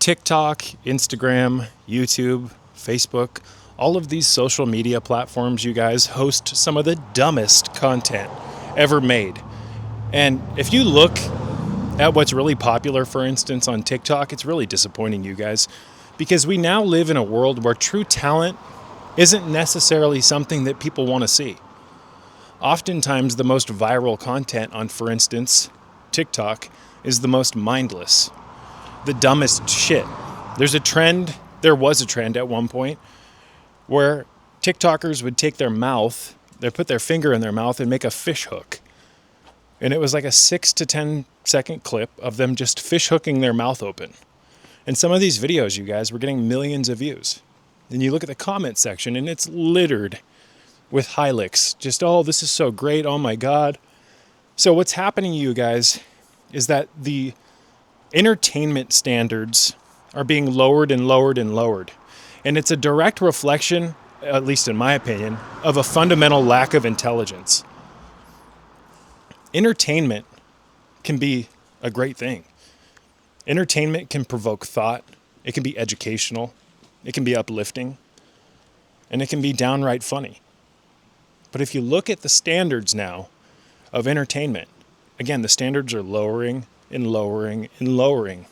TikTok, Instagram, YouTube, Facebook, all of these social media platforms, you guys, host some of the dumbest content ever made. And if you look at what's really popular, for instance, on TikTok, it's really disappointing, you guys, because we now live in a world where true talent isn't necessarily something that people want to see. Oftentimes, the most viral content on, for instance, TikTok is the most mindless, the dumbest shit. There was a trend at one point where TikTokers would take they'd put their finger in their mouth and make a fish hook. And it was like a 6 to 10 second clip of them just fish hooking their mouth open. And some of these videos, you guys, were getting millions of views. Then you look at the comment section and it's littered with highlights. Just, oh, this is so great. Oh my God. So what's happening, you guys, is that the entertainment standards are being lowered and lowered and lowered. And it's a direct reflection, at least in my opinion, of a fundamental lack of intelligence. Entertainment can be a great thing. Entertainment can provoke thought. It can be educational. It can be uplifting. And it can be downright funny. But if you look at the standards now of entertainment, again, the standards are lowering and lowering and lowering.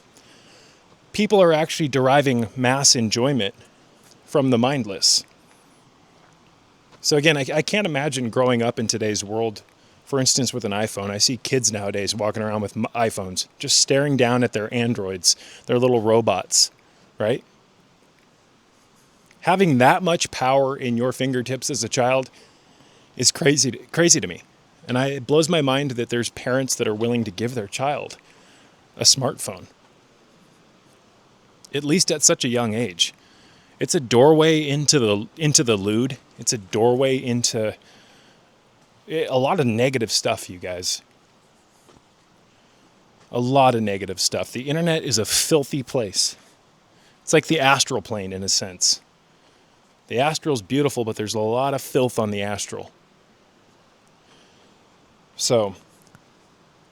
People are actually deriving mass enjoyment from the mindless. So again, I can't imagine growing up in today's world, for instance, with an iPhone. I see kids nowadays walking around with iPhones, just staring down at their androids, their little robots, right? Having that much power in your fingertips as a child is crazy to me. And it blows my mind that there's parents that are willing to give their child a smartphone, at least at such a young age. It's a doorway into the lewd. It's a doorway into a lot of negative stuff, you guys. A lot of negative stuff. The internet is a filthy place. It's like the astral plane in a sense. The astral's beautiful, but there's a lot of filth on the astral. So,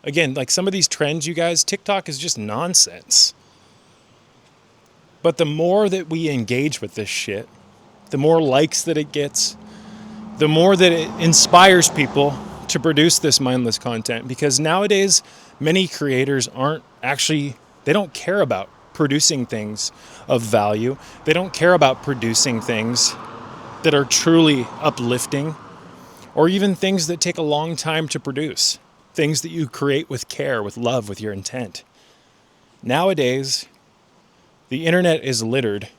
again, like some of these trends, you guys, TikTok is just nonsense. But the more that we engage with this shit, the more likes that it gets, the more that it inspires people to produce this mindless content. Because nowadays, many creators they don't care about producing things of value. They don't care about producing things that are truly uplifting, or even things that take a long time to produce. Things that you create with care, with love, with your intent. Nowadays, the internet is littered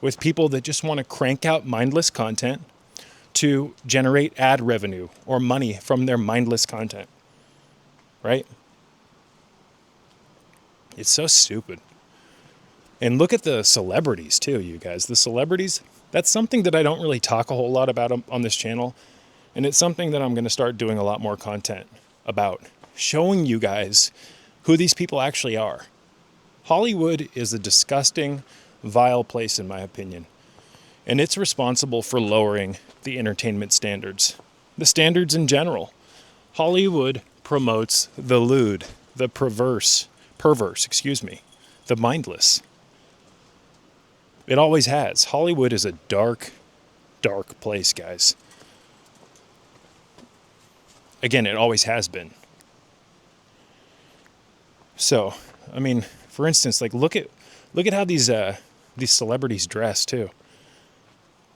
with people that just want to crank out mindless content to generate ad revenue or money from their mindless content. Right? It's so stupid. And look at the celebrities too, you guys. The celebrities, that's something that I don't really talk a whole lot about on this channel. And it's something that I'm going to start doing a lot more content about, showing you guys who these people actually are. Hollywood is a disgusting, vile place, in my opinion. And it's responsible for lowering the entertainment standards. The standards in general. Hollywood promotes the lewd, the perverse, the mindless. It always has. Hollywood is a dark, dark place, guys. Again, it always has been. So, I mean, for instance, like look at how these celebrities dress too.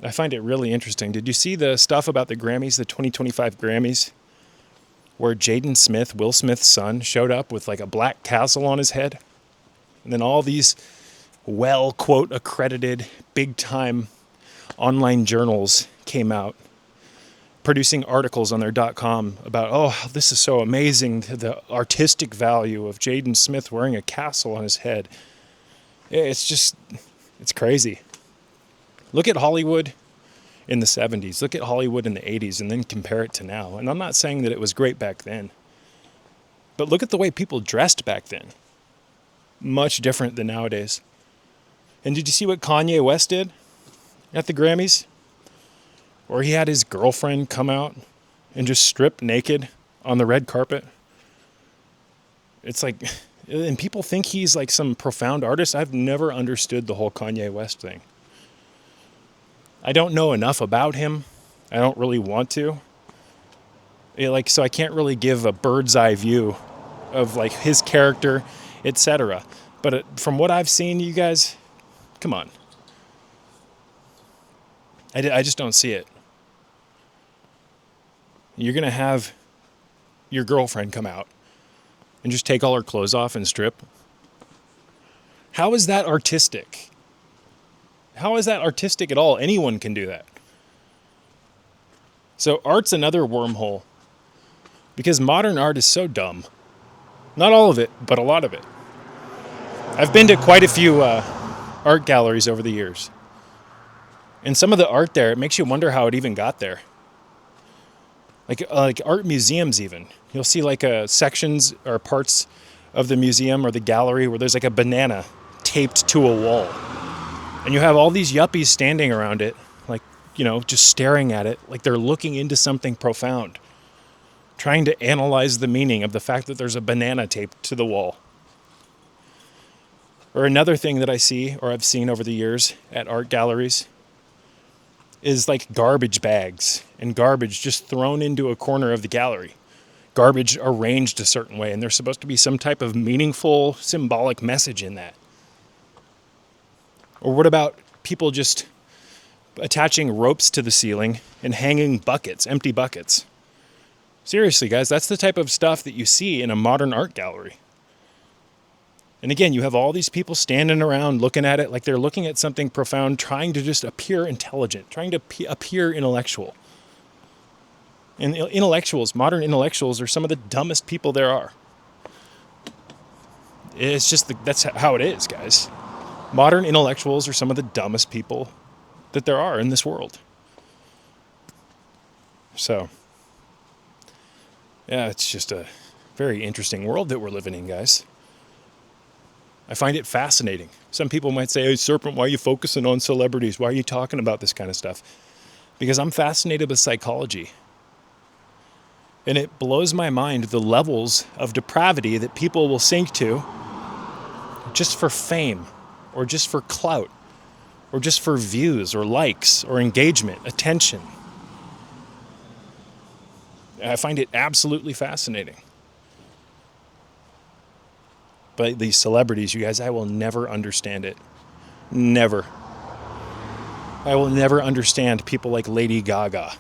I find it really interesting. Did you see the stuff about the Grammys, the 2025 Grammys, where Jaden Smith, Will Smith's son, showed up with like a black castle on his head? And then all these quote, accredited, big-time online journals came out, producing articles on their .com about, oh, this is so amazing, the artistic value of Jaden Smith wearing a castle on his head. It's crazy. Look at Hollywood in the 70s. Look at Hollywood in the 80s and then compare it to now. And I'm not saying that it was great back then. But look at the way people dressed back then. Much different than nowadays. And did you see what Kanye West did at the Grammys? Where he had his girlfriend come out and just strip naked on the red carpet. It's like, And people think he's like some profound artist. I've never understood the whole Kanye West thing. I don't know enough about him. I don't really want to. So I can't really give a bird's eye view of like his character, etc. But from what I've seen, you guys, come on. I just don't see it. You're going to have your girlfriend come out and just take all her clothes off and strip. How is that artistic? How is that artistic at all? Anyone can do that. So art's another wormhole because modern art is so dumb. Not all of it, but a lot of it. I've been to quite a few art galleries over the years. And some of the art there, it makes you wonder how it even got there. Like art museums even. You'll see like sections or parts of the museum or the gallery where there's like a banana taped to a wall. And you have all these yuppies standing around it, like, just staring at it, like they're looking into something profound, trying to analyze the meaning of the fact that there's a banana taped to the wall. Or another thing that I see, or I've seen over the years at art galleries, is like garbage bags and garbage just thrown into a corner of the gallery. Garbage arranged a certain way, and there's supposed to be some type of meaningful, symbolic message in that. Or what about people just attaching ropes to the ceiling and hanging buckets, empty buckets? Seriously, guys, that's the type of stuff that you see in a modern art gallery. And again, you have all these people standing around looking at it like they're looking at something profound, trying to just appear intelligent, trying to appear intellectual. And modern intellectuals are some of the dumbest people there are. It's just, that's how it is, guys. Modern intellectuals are some of the dumbest people that there are in this world. So, yeah, it's just a very interesting world that we're living in, guys. I find it fascinating. Some people might say, hey, Serpent, why are you focusing on celebrities? Why are you talking about this kind of stuff? Because I'm fascinated with psychology. And it blows my mind the levels of depravity that people will sink to just for fame, or just for clout, or just for views, or likes, or engagement, attention. I find it absolutely fascinating. But these celebrities, you guys, I will never understand it. Never. I will never understand people like Lady Gaga.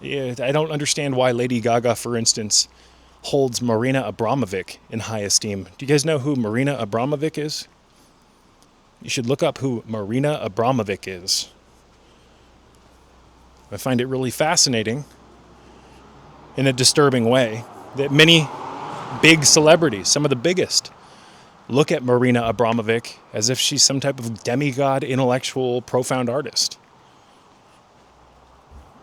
Yeah, I don't understand why Lady Gaga, for instance, holds Marina Abramovic in high esteem. Do you guys know who Marina Abramovic is? You should look up who Marina Abramovic is. I find it really fascinating, in a disturbing way, that many big celebrities, some of the biggest, look at Marina Abramovic as if she's some type of demigod, intellectual, profound artist.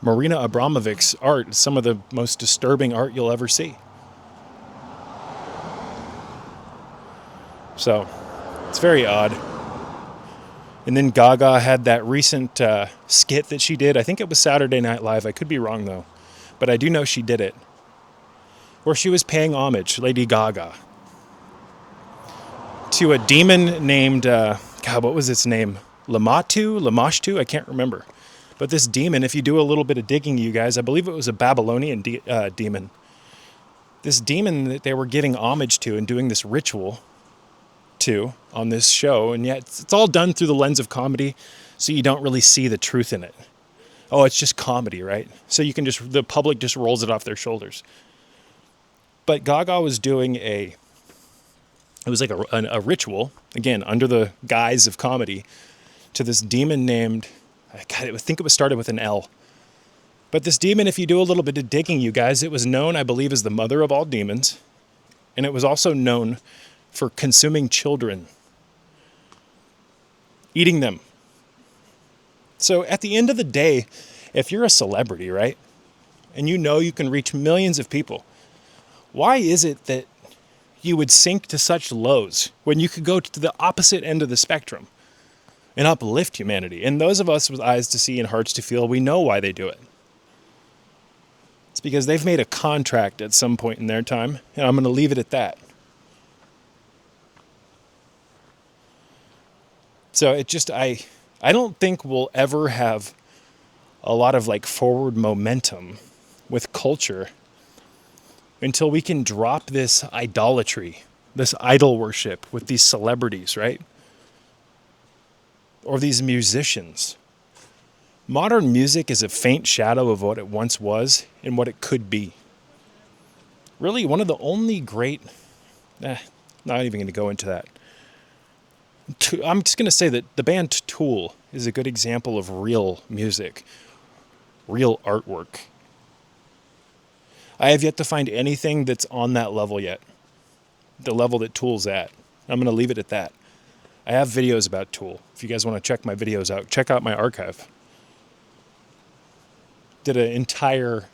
Marina Abramovic's art is some of the most disturbing art you'll ever see. So, it's very odd. And then Gaga had that recent skit that she did. I think it was Saturday Night Live. I could be wrong, though. But I do know she did it. Where she was paying homage, Lady Gaga, to a demon named, what was its name? Lamashtu? I can't remember. But this demon, if you do a little bit of digging, you guys, I believe it was a Babylonian demon. This demon that they were giving homage to and doing this ritual to on this show, and yet it's all done through the lens of comedy, so you don't really see the truth in it. Oh, it's just comedy, right? So the public just rolls it off their shoulders. But Gaga was doing it was like a ritual, again, under the guise of comedy, to this demon named, I think it was started with an L. But this demon, if you do a little bit of digging, you guys, it was known, I believe, as the mother of all demons. And it was also known for consuming children, eating them. So at the end of the day, if you're a celebrity, right, and you know you can reach millions of people, why is it that you would sink to such lows when you could go to the opposite end of the spectrum and uplift humanity? And those of us with eyes to see and hearts to feel, we know why they do it. It's because they've made a contract at some point in their time, and I'm going to leave it at that. So I don't think we'll ever have a lot of like forward momentum with culture until we can drop this idolatry, this idol worship with these celebrities, right? Or these musicians. Modern music is a faint shadow of what it once was and what it could be. Really, one of the only great... not even going to go into that. I'm just going to say that the band Tool is a good example of real music, real artwork. I have yet to find anything that's on that level yet, the level that Tool's at. I'm going to leave it at that. I have videos about Tool. If you guys want to check my videos out, check out my archive. Did an entire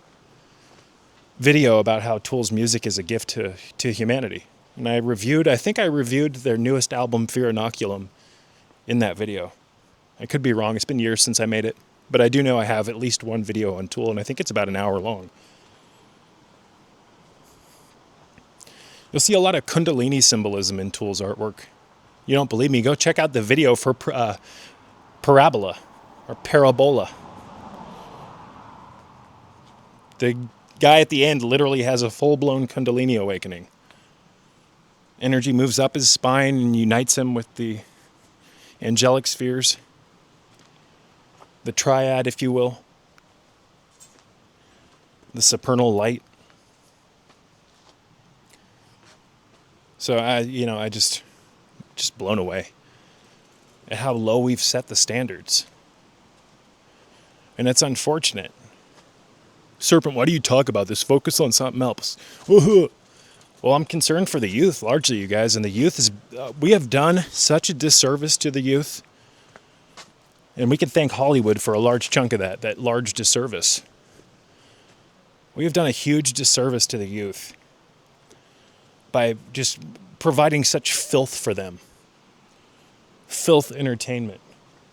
video about how Tool's music is a gift to humanity. And I think I reviewed their newest album, Fear Inoculum, in that video. I could be wrong. It's been years since I made it. But I do know I have at least one video on Tool, and I think it's about an hour long. You'll see a lot of Kundalini symbolism in Tool's artwork. You don't believe me? Go check out the video for Parabola, or Parabola. The guy at the end literally has a full-blown Kundalini awakening. Energy moves up his spine and unites him with the angelic spheres. The triad, if you will. The supernal light. So I just blown away at how low we've set the standards. And it's unfortunate. Serpent, why do you talk about this? Focus on something else. Well, I'm concerned for the youth, largely, you guys. And the youth is... we have done such a disservice to the youth. And we can thank Hollywood for a large chunk of that large disservice. We have done a huge disservice to the youth by just providing such filth for them. Filth entertainment.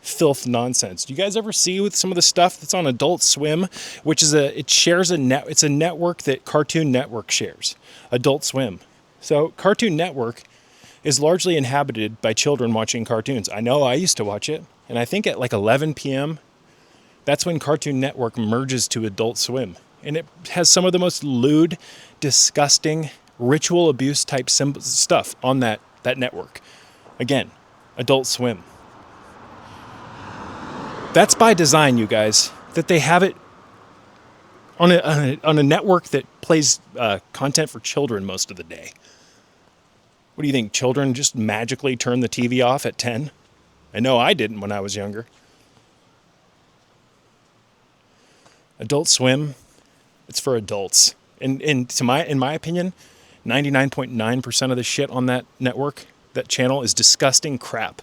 Filth nonsense. Do you guys ever see with some of the stuff that's on Adult Swim, which is it's a network that Cartoon Network shares. Adult Swim. So Cartoon Network is largely inhabited by children watching cartoons. I know I used to watch it, and I think at like 11 p.m., that's when Cartoon Network merges to Adult Swim. And it has some of the most lewd, disgusting, ritual abuse type stuff on that network. Again, Adult Swim. That's by design, you guys, that they have it on a network that plays content for children most of the day. What do you think? Children just magically turn the TV off at 10? I know I didn't when I was younger. Adult Swim, it's for adults. And in my opinion, 99.9% of the shit on that network, that channel, is disgusting crap.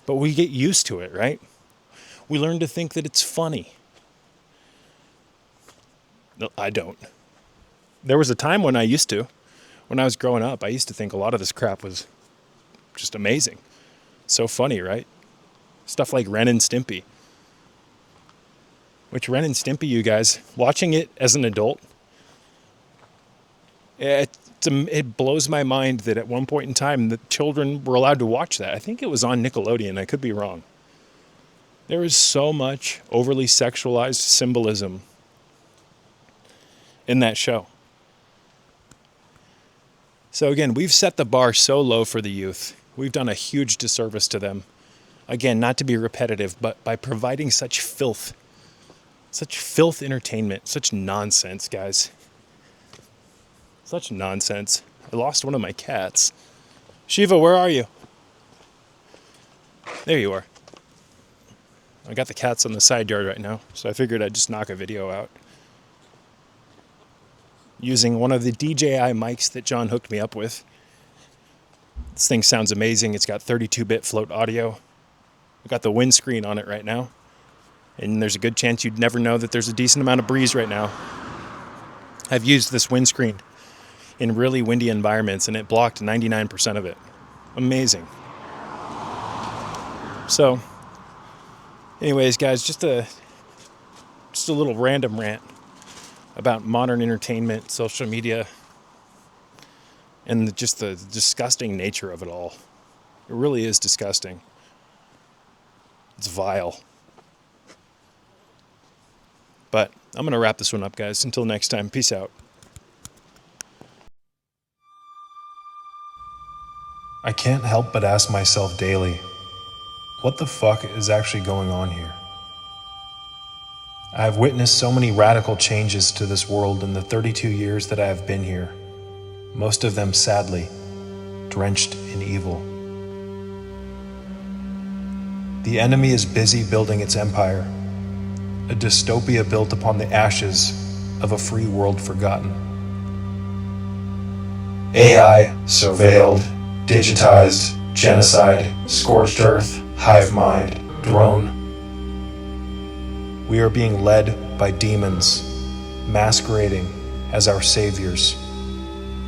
But we get used to it, right? We learn to think that it's funny. No, I don't. There was a time when I used to. When I was growing up, I used to think a lot of this crap was just amazing. So funny, right? Stuff like Ren and Stimpy. Which Ren and Stimpy, you guys, watching it as an adult, it blows my mind that at one point in time the children were allowed to watch that. I think it was on Nickelodeon. I could be wrong. There is so much overly sexualized symbolism in that show. So again, we've set the bar so low for the youth. We've done a huge disservice to them. Again, not to be repetitive, but by providing such filth entertainment, such nonsense, guys. Such nonsense. I lost one of my cats. Shiva, where are you? There you are. I got the cats on the side yard right now, so I figured I'd just knock a video out. Using one of the DJI mics that John hooked me up with. This thing sounds amazing. It's got 32-bit float audio. I've got the windscreen on it right now. And there's a good chance you'd never know that there's a decent amount of breeze right now. I've used this windscreen in really windy environments, and it blocked 99% of it. Amazing. So, anyways, guys, just a little random rant. about modern entertainment, social media, and just the disgusting nature of it all. It really is disgusting. It's vile. But I'm going to wrap this one up, guys. Until next time, peace out. I can't help but ask myself daily, what the fuck is actually going on here? I have witnessed so many radical changes to this world in the 32 years that I have been here, most of them sadly drenched in evil. The enemy is busy building its empire, a dystopia built upon the ashes of a free world forgotten. AI, surveilled, digitized, genocide, scorched earth, hive mind, drone. We are being led by demons, masquerading as our saviors.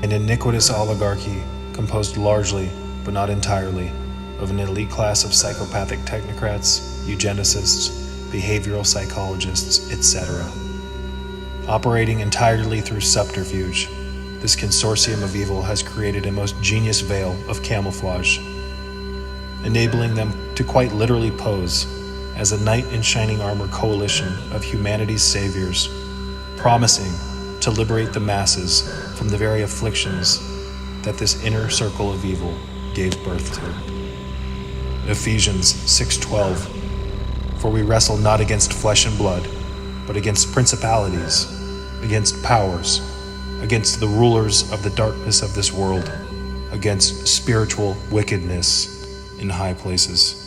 An iniquitous oligarchy composed largely, but not entirely, of an elite class of psychopathic technocrats, eugenicists, behavioral psychologists, etc. Operating entirely through subterfuge, this consortium of evil has created a most genius veil of camouflage, enabling them to quite literally pose as a knight in shining armor coalition of humanity's saviors, promising to liberate the masses from the very afflictions that this inner circle of evil gave birth to. Ephesians 6:12, for we wrestle not against flesh and blood, but against principalities, against powers, against the rulers of the darkness of this world, against spiritual wickedness in high places.